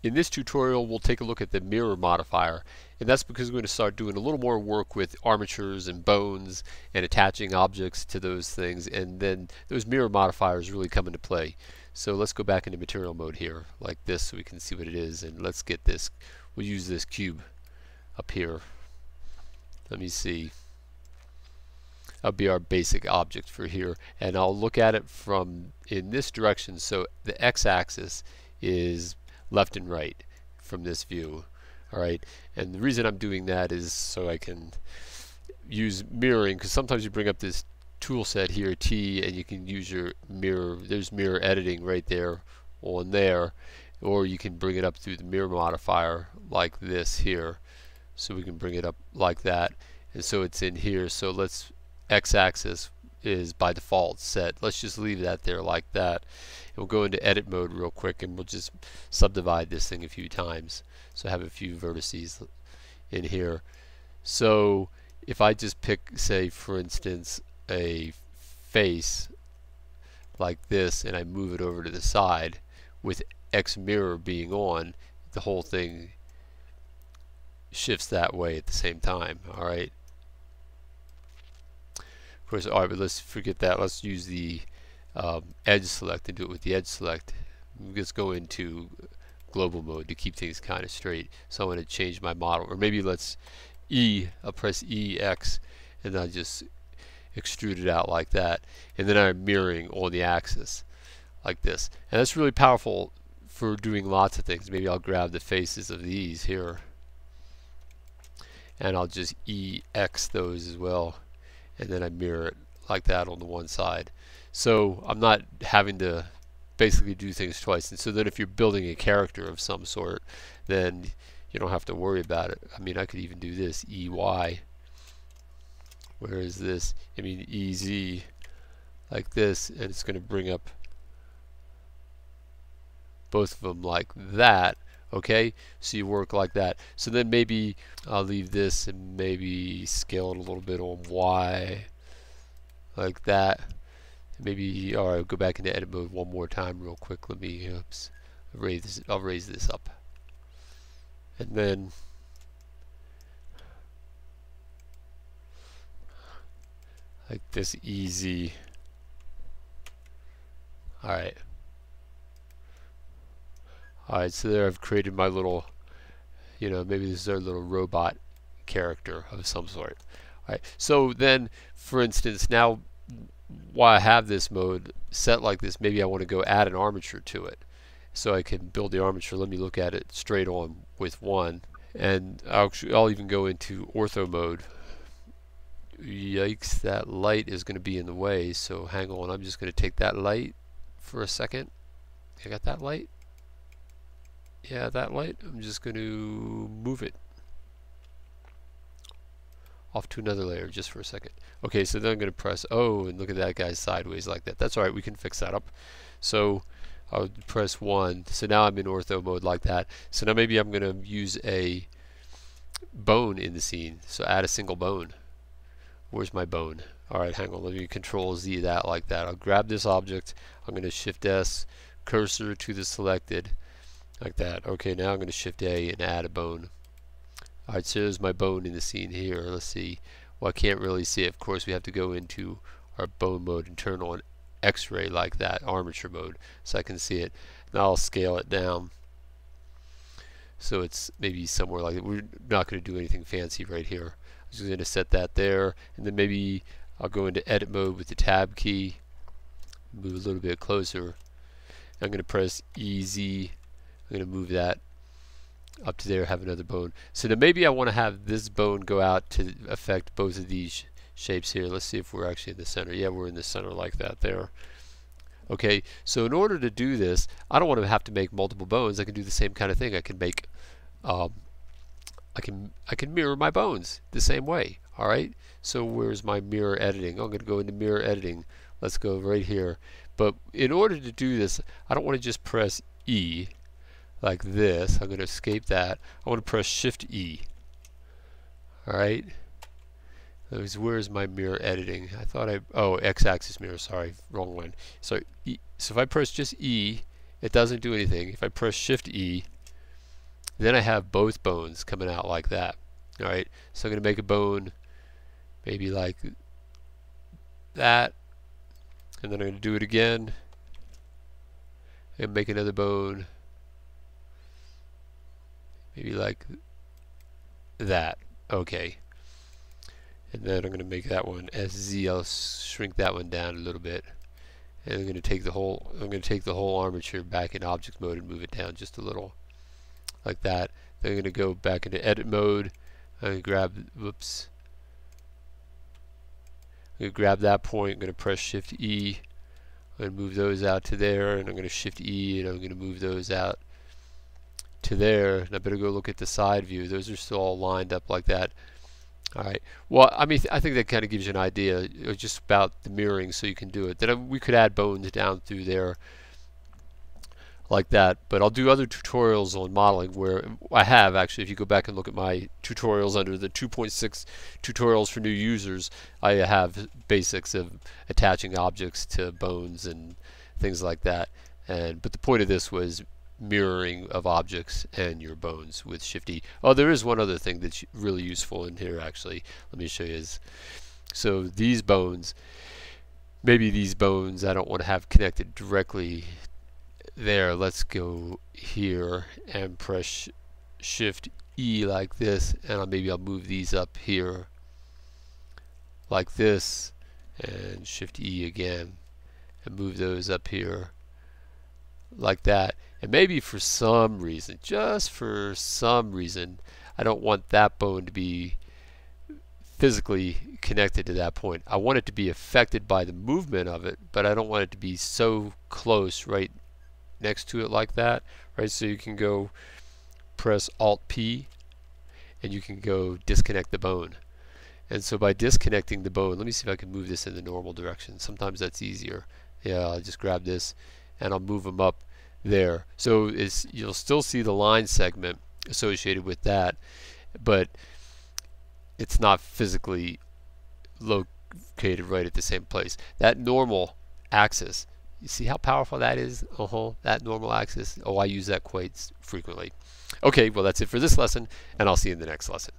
In this tutorial, we'll take a look at the mirror modifier, and that's because we're going to start doing a little more work with armatures and bones and attaching objects to those things, and then those mirror modifiers really come into play. So let's go back into material mode here, like this, so we can see what it is, and let's get this. We'll use this cube up here. Let me see. That'll be our basic object for here, and I'll look at it from in this direction. So the x-axis is left and right from this view. Alright, and the reason I'm doing that is so I can use mirroring, because sometimes you bring up this tool set here, T, and you can use your mirror. There's mirror editing right there on there, or you can bring it up through the mirror modifier like this here. So we can bring it up like that, and so it's in here. So let's x-axis is by default set. Let's just leave that there like that. And we'll go into edit mode real quick, and we'll just subdivide this thing a few times. So I have a few vertices in here. So if I just pick, say for instance, a face like this, and I move it over to the side with X mirror being on, the whole thing shifts that way at the same time. Alright. Of course, alright, but let's forget that. Let's use the edge select and do it with the edge select. Let's go into global mode to keep things kind of straight. So I'm going to change my model, or maybe let's I'll press EX, and I'll just extrude it out like that. And then I'm mirroring on the axis like this. And that's really powerful for doing lots of things. Maybe I'll grab the faces of these here, and I'll just EX those as well. And then I mirror it like that on the one side. So I'm not having to basically do things twice. And so then if you're building a character of some sort, then you don't have to worry about it. I mean, I could even do this, EY. Where is this? I mean, EZ, like this, and it's going to bring up both of them like that. Okay, so you work like that. So then maybe I'll leave this and maybe scale it a little bit on Y, like that. Maybe, all right, I'll go back into edit mode one more time real quick. Let me, oops, I'll raise this up, and then like this, easy. All right. Alright, so there I've created my little, maybe this is our little robot character of some sort. Alright, so then, for instance, now while I have this mode set like this, maybe I want to go add an armature to it. So I can build the armature. Let me look at it straight on with one. And I'll even go into ortho mode. Yikes, that light is going to be in the way, so hang on, I'm just going to take that light for a second. I got that light? Yeah, that light, I'm just going to move it off to another layer just for a second. Okay, so then I'm going to press O, and look at that guy sideways like that. That's alright, we can fix that up. So I'll press 1. So now I'm in ortho mode like that. So now maybe I'm going to use a bone in the scene. So add a single bone. Where's my bone? Alright, hang on, let me control Z that like that. I'll grab this object, I'm going to shift S, cursor to the selected, like that. Okay, now I'm going to shift A and add a bone. Alright, so there's my bone in the scene here. Let's see. Well, I can't really see it. Of course, we have to go into our bone mode and turn on X-ray like that, armature mode, so I can see it. Now I'll scale it down. So it's maybe somewhere like that. We're not going to do anything fancy right here. I'm just going to set that there, and then maybe I'll go into edit mode with the tab key, move a little bit closer. I'm going to press EZ. I'm going to move that up to there, have another bone. So then maybe I want to have this bone go out to affect both of these shapes here. Let's see if we're actually in the center. Yeah, we're in the center like that there. Okay, so in order to do this, I don't want to have to make multiple bones. I can do the same kind of thing. I can make, I can mirror my bones the same way. All right. So where's my mirror editing? I'm going to go into mirror editing. Let's go right here. But in order to do this, I don't want to just press E like this. I'm going to escape that. I want to press Shift E. Alright. Where's my mirror editing? I thought X-axis mirror, sorry, wrong one. So if I press just E, it doesn't do anything. If I press Shift E, Then I have both bones coming out like that. Alright, so I'm going to make a bone maybe like that, and then I'm going to do it again and make another bone maybe like that. Okay, and then I'm going to make that one SZ. I'll shrink that one down a little bit, and I'm going to take the whole armature back in object mode and move it down just a little like that. Then I'm going to go back into edit mode. I'm going to grab, whoops, I'm going to grab that point. I'm going to press Shift E. I'm going to move those out to there, and I'm going to Shift E, and I'm going to move those out to there. And I better go look at the side view. Those are still all lined up like that. Alright, well, I mean, I think that kind of gives you an idea just about the mirroring, so you can do it. Then we could add bones down through there like that, but I'll do other tutorials on modeling where I have actually. If you go back and look at my tutorials under the 2.6 tutorials for new users, I have basics of attaching objects to bones and things like that. But the point of this was mirroring of objects and your bones with Shift E. Oh, there is one other thing that's really useful in here actually. Let me show you. So these bones, maybe these bones I don't want to have connected directly there. Let's go here and press Shift E like this, and maybe I'll move these up here like this, and Shift E again and move those up here like that. And maybe for some reason, just for some reason, I don't want that bone to be physically connected to that point. I want it to be affected by the movement of it, but I don't want it to be so close right next to it like that. Right, so you can go press Alt P and you can go disconnect the bone. And so by disconnecting the bone, let me see if I can move this in the normal direction. Sometimes that's easier. Yeah, I'll just grab this and I'll move them up there. So you'll still see the line segment associated with that, but it's not physically located right at the same place. That normal axis, you see how powerful that is? That normal axis. Oh, I use that quite frequently. Okay, well that's it for this lesson, and I'll see you in the next lesson.